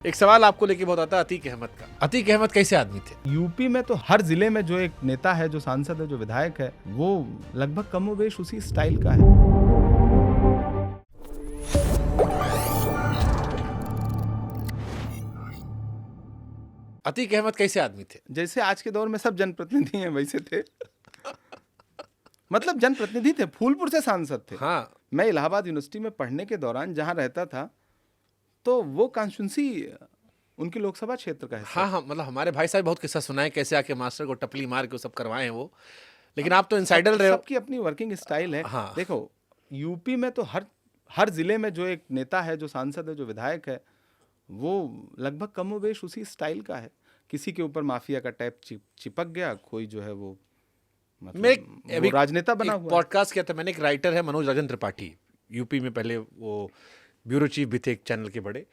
एक सवाल आपको लेके बहुत आता है अतीक अहमद का। अतीक अहमद कैसे आदमी थे? यूपी में तो हर जिले में जो एक नेता है, जो सांसद है, जो विधायक है, वो लगभग कमोबेश उसी स्टाइल का है। अतीक अहमद कैसे आदमी थे? जैसे आज के दौर में सब जनप्रतिनिधि हैं वैसे थे। मतलब जनप्रतिनिधि थे, फूलपुर से सांसद थे। हाँ, मैं इलाहाबाद यूनिवर्सिटी में पढ़ने के दौरान जहां रहता था, तो वो कॉन्स्टिट्यूंसी उनके लोकसभा क्षेत्र का हिस्सा। हाँ, मतलब हमारे भाई साहब बहुत किस्सा सुनाए कैसे आके मास्टर को टपली मार के वो सब करवाए हैं वो। लेकिन आप तो इनसाइडर रहे हो। सबकी अपनी वर्किंग स्टाइल है। हाँ। देखो, यूपी में तो हर जिले में जो एक नेता है, जो सांसद है, जो विधायक है, वो लगभग कमोबेश उसी स्टाइल का है। किसी के ऊपर माफिया का टैप चिपक गया, कोई जो है वो मतलब वो राजनेता बना हुआ है। पॉडकास्ट किया था मैंने, एक राइटर है मनोज राजन त्रिपाठी, यूपी में पहले वो ब्यूरो चीफ भी थे एक चैनल के बड़े।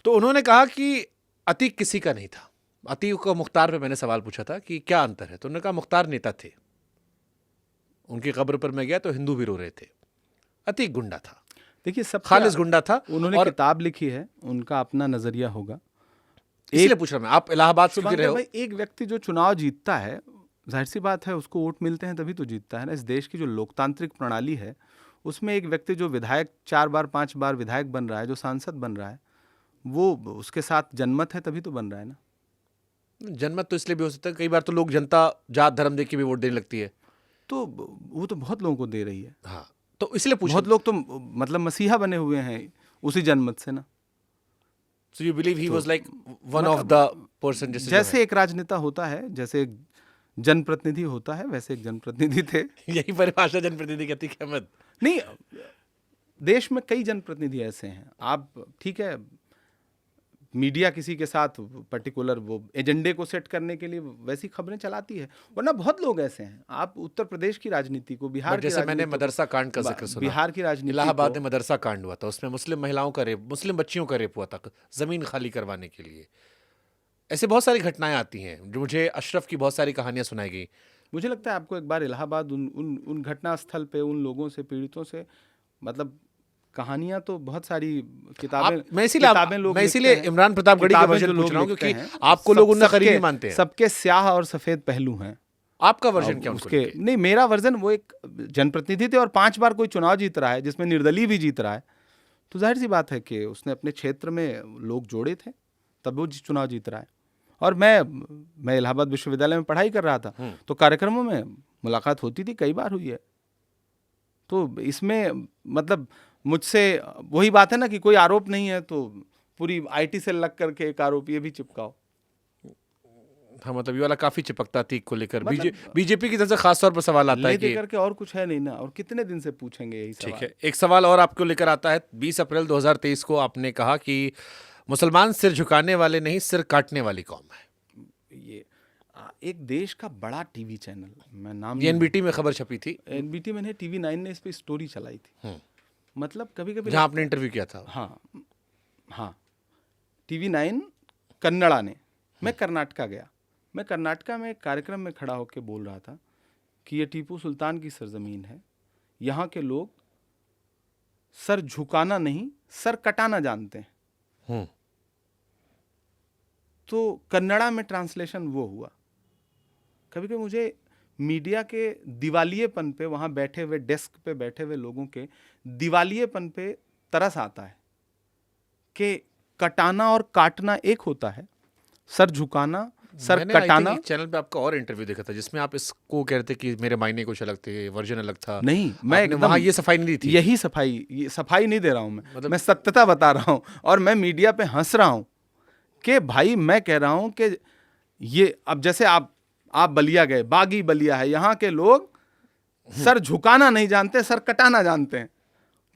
तो उन्होंने कहा कि अतीक किसी का नहीं था। अतीक को मुख्तार पे मैंने सवाल पूछा था कि क्या अंतर है, तो उन्होंने कहा मुख्तार नेता थे, उनकी कब्र पर मैं गया तो हिंदू भी रो रहे थे। अतीक गुंडा था, देखिए सब खालिस गुंडा था। उन्होंने और किताब लिखी है, उनका अपना नजरिया होगा। इसलिए पूछ रहा मैं, आप इलाहाबाद से शुभंकर रहे हो। भाई, एक व्यक्ति जो चुनाव जीतता है, जाहिर सी बात है उसको वोट मिलते हैं तभी तो जीतता है ना। इस देश की जो लोकतांत्रिक प्रणाली है, उसमें एक व्यक्ति जो विधायक 4 बार 5 बार विधायक बन रहा है, जो सांसद बन रहा है, वो उसके साथ जनमत है तभी तो बन रहा है ना। जनमत तो इसलिए भी हो सकता है, कई बार तो लोग जनता जात धर्म देख के भी वोट देने लगती है। तो वो तो बहुत लोगों को दे रही है। हाँ, तो इसलिए पूछ बहुत लोग तो मतलब मसीहा बने हुए हैं उसी जनमत से ना। So you believe he was like one of the person जैसे एक राजनेता होता है, जैसे एक जनप्रतिनिधि होता है, वैसे एक जनप्रतिनिधि थे। यही परिभाषा जनप्रतिनिधि कहती है अहमद। नहीं, देश में कई जनप्रतिनिधि ऐसे हैं। आप ठीक है, मीडिया किसी के साथ पर्टिकुलर वो एजेंडे को सेट करने के लिए वैसी खबरें चलाती है, वरना बहुत लोग ऐसे हैं। आप उत्तर प्रदेश की राजनीति को, बिहार की जैसे मैंने मदरसा कांड का जिक्र सुना, बिहार की राजनीति, इलाहाबाद में मदरसा कांड हुआ था, उसमें मुस्लिम महिलाओं का रेप, मुस्लिम बच्चियों का रेप हुआ था जमीन खाली करवाने के लिए। ऐसे बहुत सारी घटनाएं आती हैं जो मुझे अशरफ की बहुत सारी कहानियां सुनाई गई। मुझे लगता है आपको एक बार इलाहाबाद उन घटना स्थल पे, उन लोगों से, पीड़ितों से, मतलब कहानियां तो बहुत सारी किताबें, मैं इसीलिए इमरान प्रतापगढ़ी के वर्जन पूछ रहा हूं, क्योंकि आपको लोग उनका करीबी मानते हैं। सबके स्याह और सफेद पहलू हैं। आपका वर्जन क्या उसके? नहीं, मेरा वर्जन, वो एक जनप्रतिनिधि थे और 5 बार कोई चुनाव जीत रहा है, जिसमें निर्दलीय भी जीत रहा है, तो जाहिर सी बात है कि उसने अपने क्षेत्र में लोग जोड़े थे, तब वो चुनाव जीत रहा है। और मैं इलाहाबाद विश्वविद्यालय में पढ़ाई कर रहा था, तो कार्यक्रमों में मुलाकात होती थी, कई बार हुई है। तो इसमें मतलब मुझसे वही बात है ना कि कोई आरोप नहीं है तो पूरी आईटी से लग करके एक आरोप ये भी चिपकाओ। हाँ, मतलब ये वाला काफी चिपकता थी को लेकर। बीजेपी की तरफ से खास तौर पर सवाल आता है कि करके, और कुछ है नहीं ना, और कितने दिन से पूछेंगे यही सवाल। ठीक है, एक सवाल और आपको लेकर आता है। 20 अप्रैल 2023 को आपने कहा कि मुसलमान सिर झुकाने वाले नहीं, सिर काटने वाली कौम है। ये एक देश का बड़ा टीवी चैनल, मैं नाम, एनबीटी में खबर छपी थी, एनबीटी में नहीं, TV 9 ने इस पे स्टोरी चलाई थी। मतलब कभी कभी जहां आपने इंटरव्यू किया था। हाँ, TV 9 कन्नड़ा ने। मैं कर्नाटका गया, मैं कर्नाटका में एक कार्यक्रम में खड़ा होकर बोल रहा था कि ये टीपू सुल्तान की सरजमीन है, यहाँ के लोग सर झुकाना नहीं, सर कटाना जानते हैं। तो कन्नड़ा में ट्रांसलेशन वो हुआ। कभी कभी मुझे मीडिया के दिवालियेपन पे, वहाँ बैठे हुए डेस्क पे बैठे हुए लोगों के दिवालियेपन पे तरस आता है कि कटाना और काटना एक होता है, सर झुकाना, सर कटाना। चैनल पे आपका और इंटरव्यू देखा था जिसमें आप इसको कह रहे थे कि मेरे मायने कुछ अलग थे, वर्जन अलग था। नहीं, मैं एकदम वहाँ ये सफाई नहीं दी थी। यही सफाई नहीं दे रहा हूँ मैं, मतलब मैं सत्यता बता रहा हूँ, और मैं मीडिया पे हंस रहा हूँ कि भाई, मैं कह रहा हूँ कि ये, अब जैसे आप बलिया गए, बागी बलिया है, यहाँ के लोग सर झुकाना नहीं जानते, सर कटाना जानते हैं।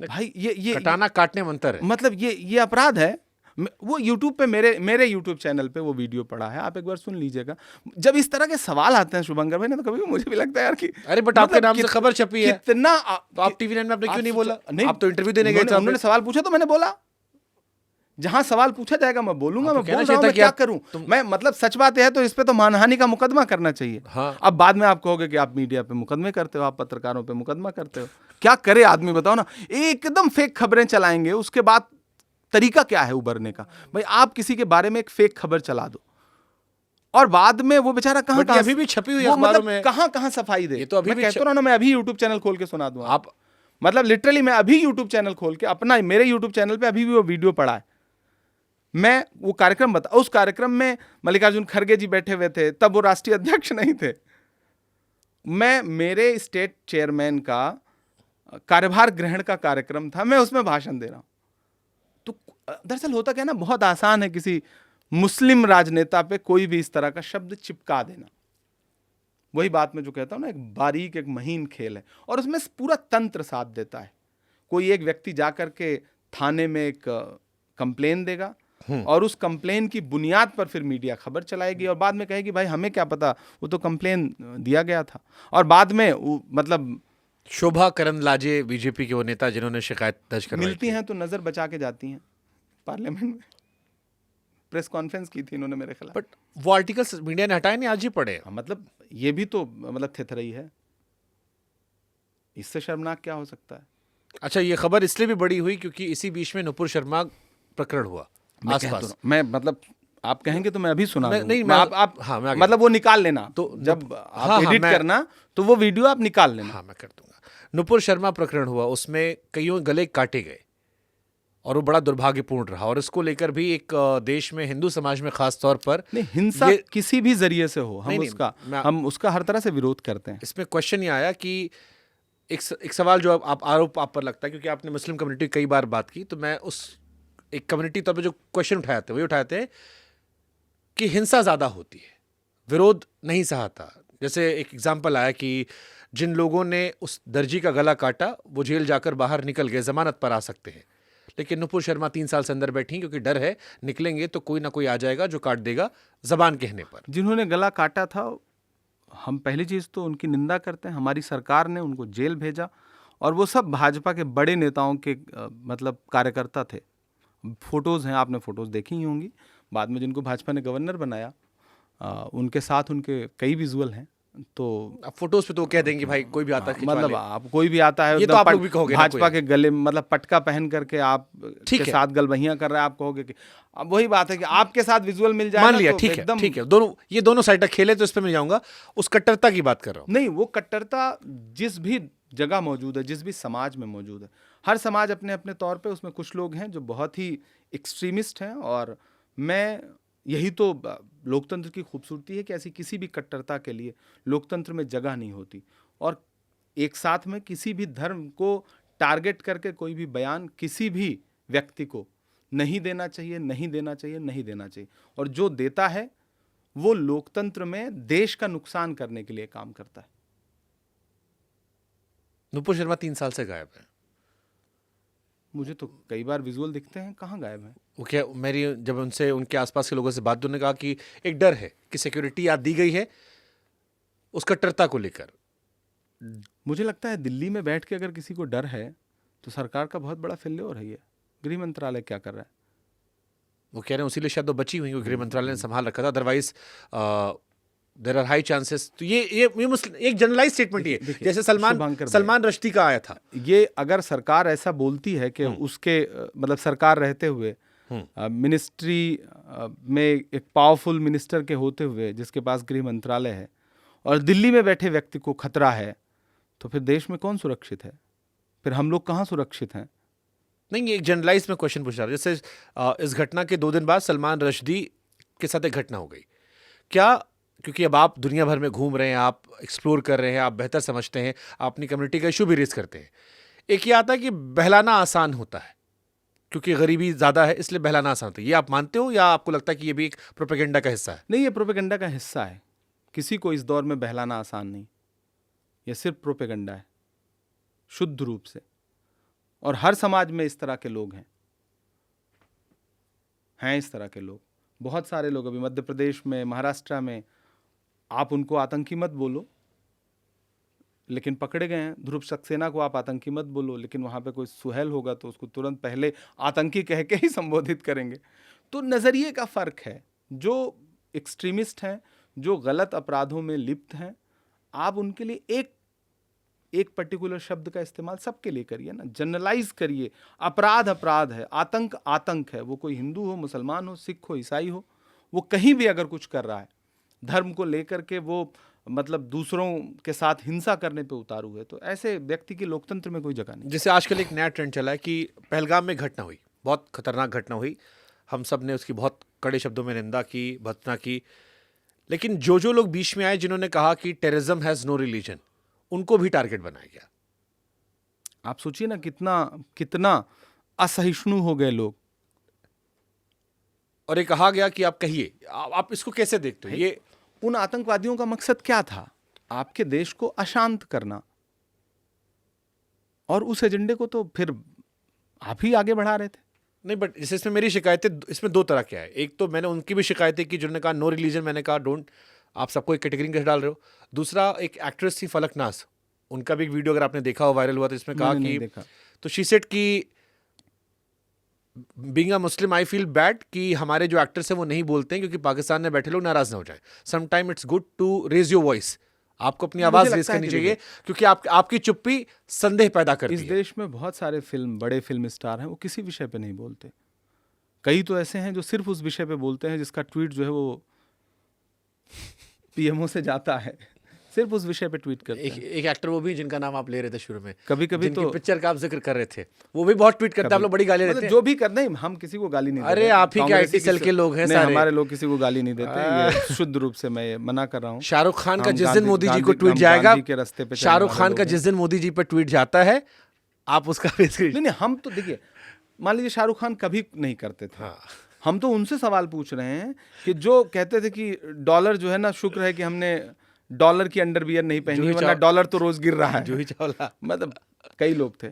भाई ये कटाना काटने में अंतर है। मतलब ये अपराध है। वो YouTube पे, मेरे YouTube चैनल पे वो वीडियो पड़ा है, आप एक बार सुन लीजिएगा। जब इस तरह के सवाल आते हैं शुभंकर भाई ना, तो कभी मुझे भी लगता है यार कि अरे बट आपके नाम से खबर छपी है कितना, तो आप TV 9 में आपने क्यों नहीं बोला? नहीं, आप तो इंटरव्यू देने गए थे, उन्होंने सवाल पूछा तो मैंने बोला। जहां सवाल पूछा जाएगा मैं बोलूंगा। मैं बोल रहा हूं, मैं क्या करूं? मैं मतलब सच बात है तो इस पे तो मानहानि का मुकदमा करना चाहिए। हाँ। अब बाद में आप कहोगे कि आप मीडिया पे मुकदमे करते हो, आप पत्रकारों पे मुकदमा करते हो। क्या करे आदमी, बताओ ना। एकदम फेक खबरें चलाएंगे, उसके बाद तरीका क्या है उबरने का? भाई आप किसी के बारे में एक फेक खबर चला दो और बाद में वो बेचारा कहाँ बट ये अभी भी छपी हुई वो अखबारों मतलब में। कहाँ कहाँ सफाई दे। ये तो अभी मैं भी कहता हूं ना, मैं अभी यूट्यूब चैनल खोल के सुना दूं आप मतलब लिटरली मैं अभी यूट्यूब चैनल खोल के अपना, मेरे यूट्यूब चैनल पे अभी भी वो वीडियो पड़ा है। मैं वो कार्यक्रम बता, उस कार्यक्रम में मल्लिकार्जुन खड़गे जी बैठे हुए थे, तब वो राष्ट्रीय अध्यक्ष नहीं थे। मैं, मेरे स्टेट चेयरमैन का कार्यभार ग्रहण का कार्यक्रम था, मैं उसमें भाषण दे रहा हूं। तो दरअसल होता क्या है ना, बहुत आसान है किसी मुस्लिम राजनेता पे कोई भी इस तरह का शब्द चिपका देना। वही बात मैं जो कहता हूं ना, एक बारीक, एक महीन खेल है और उसमें पूरा तंत्र साथ देता है। कोई एक व्यक्ति जाकर के थाने में एक कंप्लेन देगा और उस कंप्लेन की बुनियाद पर फिर मीडिया खबर चलाएगी और बाद में कहेगी भाई हमें क्या पता, वो तो कंप्लेन दिया गया था। और बाद में मतलब शोभा करंदलाजे बीजेपी के वो नेता जिन्होंने शिकायत दर्ज करवाई मिलती थी। हैं तो नजर बचा के जाती हैं। पार्लियामेंट में प्रेस कॉन्फ्रेंस की थी इन्होंने मेरे खिलाफ। बट वो आर्टिकल्स मीडिया ने हटाए नहीं, आज ही पड़े। मतलब ये भी तो मतलब थेथरई है, इससे शर्मनाक क्या हो सकता है? अच्छा, ये खबर इसलिए भी बड़ी हुई क्योंकि इसी बीच में नुपुर शर्मा प्रकरण हुआ आसपास। मैं मतलब आप कहेंगे तो मैं अभी सुना दूंगा। नहीं, मैं आप हाँ, मैं आगे मतलब वो निकाल लेना, तो तो जब हाँ, आप एडिट करना तो वो वीडियो आप निकाल लेना। हाँ, मैं कर दूंगा। नुपुर शर्मा प्रकरण हुआ, उसमें कईयों गले काटे गए और वो बड़ा दुर्भाग्यपूर्ण रहा और इसको लेकर भी एक देश में हिंदू समाज में खास तौर पर नहीं, हिंसा किसी भी जरिए से हो, हम उसका हर तरह से विरोध करते हैं। इसमें क्वेश्चन ये आया कि एक सवाल जो आप आरोप आप पर लगता है, क्योंकि आपने मुस्लिम कम्युनिटी कई बार बात की, तो मैं उस एक कम्युनिटी तौर पर जो क्वेश्चन उठाए थे वही उठाते हैं कि हिंसा ज्यादा होती है, विरोध नहीं सहाता। जैसे एक एग्जाम्पल आया कि जिन लोगों ने उस दर्जी का गला काटा वो जेल जाकर बाहर निकल गए, जमानत पर आ सकते हैं, लेकिन नुपुर शर्मा 3 साल से अंदर बैठी क्योंकि डर है निकलेंगे तो कोई ना कोई आ जाएगा जो काट देगा जबान कहने पर। जिन्होंने गला काटा था, हम पहली चीज तो उनकी निंदा करते हैं। हमारी सरकार ने उनको जेल भेजा और वो सब भाजपा के बड़े नेताओं के मतलब कार्यकर्ता थे। फोटोज हैं, आपने फोटोज देखी ही होंगी। बाद में जिनको भाजपा ने गवर्नर बनाया उनके साथ उनके कई विजुअल हैं। तो अब फोटोज पे तो कह देंगे भाई कोई भी आता है मतलब आप कोई भी आता है, ये तो आप लोग भी कहोगे भाजपा के गले मतलब पटका पहन करके आप के साथ गलबहियां कर रहा है, आप कहोगे कि अब वही बात है कि आपके साथ विजुअल मिल जाए, मान लिया, ठीक है, ठीक है, दोनों साइड तक खेले तो इस पे मैं जाऊंगा। उस कट्टरता की बात कर रहा हूं। नहीं, वो कट्टरता जिस भी जगह मौजूद है, जिस भी समाज में मौजूद है, हर समाज अपने अपने तौर पे, उसमें कुछ लोग हैं जो बहुत ही एक्सट्रीमिस्ट हैं और मैं, यही तो लोकतंत्र की खूबसूरती है कि ऐसी किसी भी कट्टरता के लिए लोकतंत्र में जगह नहीं होती। और एक साथ में किसी भी धर्म को टारगेट करके कोई भी बयान किसी भी व्यक्ति को नहीं देना चाहिए, नहीं देना चाहिए, नहीं देना चाहिए। और जो देता है वो लोकतंत्र में देश का नुकसान करने के लिए काम करता है। नुपुर शर्मा 3 साल से गायब है। मुझे तो कई बार विजुअल दिखते हैं, कहाँ गायब है वो? क्या मेरी जब उनसे, उनके आसपास के लोगों से बात, उन्होंने कहा कि एक डर है कि सिक्योरिटी याद दी गई है उस कट्टरता को लेकर। मुझे लगता है दिल्ली में बैठ के अगर किसी को डर है तो सरकार का बहुत बड़ा फेल्योर है। ये गृह मंत्रालय क्या कर रहा है? वो कह रहे हैं उसी लिए शायद वो बची हुई, गृह मंत्रालय ने संभाल रखा था, otherwise there are high chances. तो ये एक जनरलाइज स्टेटमेंट ही है, जैसे सलमान रश्दी का आया था। ये अगर सरकार ऐसा बोलती है कि उसके मतलब सरकार रहते हुए मिनिस्ट्री में एक पावरफुल मिनिस्टर के होते हुए जिसके पास गृह मंत्रालय है और दिल्ली में बैठे व्यक्ति को खतरा है, तो फिर देश में कौन सुरक्षित है? फिर हम लोग कहाँ सुरक्षित हैं? नहीं, ये एक जनरलाइज में क्वेश्चन पूछ रहा हूं। जैसे इस घटना के 2 दिन बाद सलमान रश्दी के साथ एक घटना हो गई, क्या, क्योंकि अब आप दुनिया भर में घूम रहे हैं, आप एक्सप्लोर कर रहे हैं, आप बेहतर समझते हैं, आप अपनी कम्युनिटी का इशू भी रेज करते हैं। एक ये आता है कि बहलाना आसान होता है क्योंकि गरीबी ज़्यादा है इसलिए बहलाना आसान होता है, ये आप मानते हो या आपको लगता है कि ये भी एक प्रोपेगेंडा का हिस्सा है? नहीं, ये प्रोपेगेंडा का हिस्सा है। किसी को इस दौर में बहलाना आसान नहीं, ये सिर्फ प्रोपेगेंडा है शुद्ध रूप से। और हर समाज में इस तरह के लोग हैं इस तरह के लोग बहुत सारे लोग। अभी मध्य प्रदेश में, महाराष्ट्र में आप उनको आतंकी मत बोलो लेकिन पकड़े गए हैं। ध्रुव सक्सेना को आप आतंकी मत बोलो, लेकिन वहाँ पे कोई सुहेल होगा तो उसको तुरंत पहले आतंकी कह के ही संबोधित करेंगे। तो नज़रिए का फ़र्क है। जो एक्सट्रीमिस्ट हैं, जो गलत अपराधों में लिप्त हैं, आप उनके लिए एक एक पर्टिकुलर शब्द का इस्तेमाल सबके लिए करिए ना, जनरलाइज करिए। अपराध अपराध है, आतंक आतंक है, वो कोई हिंदू हो, मुसलमान हो, सिख हो, ईसाई हो, वो कहीं भी अगर कुछ कर रहा है धर्म को लेकर के, वो मतलब दूसरों के साथ हिंसा करने पे उतारू है, तो ऐसे व्यक्ति की लोकतंत्र में कोई जगह नहीं। जैसे आजकल एक नया ट्रेंड चला है कि पहलगाम में घटना हुई, बहुत खतरनाक घटना हुई, हम सब ने उसकी बहुत कड़े शब्दों में निंदा की, भर्त्सना की, लेकिन जो लोग बीच में आए जिन्होंने कहा कि टेररिज्म हैज नो रिलीजन, उनको भी टारगेट बनाया गया। आप सोचिए ना कितना कितना असहिष्णु हो गए लोग। और ये कहा गया कि आप कहिए, आप इसको कैसे देखते हो? ये उन आतंकवादियों का मकसद क्या था? आपके देश को अशांत करना, और उस एजेंडे को तो फिर आप ही आगे बढ़ा रहे थे। नहीं, बट जैसे इसमें मेरी शिकायतें, इसमें दो तरह के है। एक तो मैंने उनकी भी शिकायतें की जिन्होंने कहा नो रिलीजन, मैंने कहा डोंट, आप सबको एक कैटेगरी में डाल रहे हो। दूसरा, एक एक्ट्रेस थी फलक नाज, उनका भी एक वीडियो अगर आपने देखा हो वायरल हुआ, तो इसमें कहा मैंने नहीं कि देखा। तो शी सेड कि being a Muslim I feel bad कि हमारे जो एक्टर्स हैं वो नहीं बोलते हैं क्योंकि पाकिस्तान में बैठे लोग नाराज ना हो जाएं। Some time it's good to raise your voice, आपको अपनी आवाज मुझे रेज लगता है करनी कि चाहिए, क्योंकि आपकी चुप्पी संदेह पैदा करती इस है। देश में बहुत सारे बड़े फिल्म स्टार हैं, वो किसी विषय पे नहीं बोलते। कई तो ऐसे हैं जो सिर्फ उस विषय पे बोलते हैं जिसका ट्वीट जो है वो पीएमओ से जाता है, सिर्फ उस विषय पे ट्वीट करते हैं। एक एक्टर वो भी जिनका नाम आप ले रहे थे शुरू में, कभी-कभी जिनकी तो पिक्चर का आप जिक्र कर रहे थे, वो भी बहुत ट्वीट करते हैं, आप लोग बड़ी गाली मतलब देते हैं। जो भी कर, नहीं हम किसी को गाली नहीं दे अरे रहे हैं। आप ही के कांग्रेसी IT सेल किसी- के लोग हैं नहीं, सारे। हमारे लोग किसी को गाली नहीं देते, ये शुद्ध रूप से मैं ये मना कर रहा हूँ। शाहरुख खान का हम जिस दिन गांधी- मोदी जी को गांधी- ट्वीट हम जाएगा, गांधी के रास्ते पे चलने शाहरुख वाले खान लोग का हैं। जिस दिन मोदी जी पर ट्वीट जाता है, आप उसका नहीं नहीं, हम तो देखिए, मान लीजिए शाहरुख खान कभी नहीं करते थे। हाँ। हम तो उनसे सवाल पूछ रहे हैं कि जो कहते थे कि डॉलर जो है ना, शुक्र है कि हमने डॉलर की अंडरवियर नहीं पहनी, जूही वरना चाव- डॉलर तो रोज गिर रहा है। जूही चावला। मतलब कई लोग थे।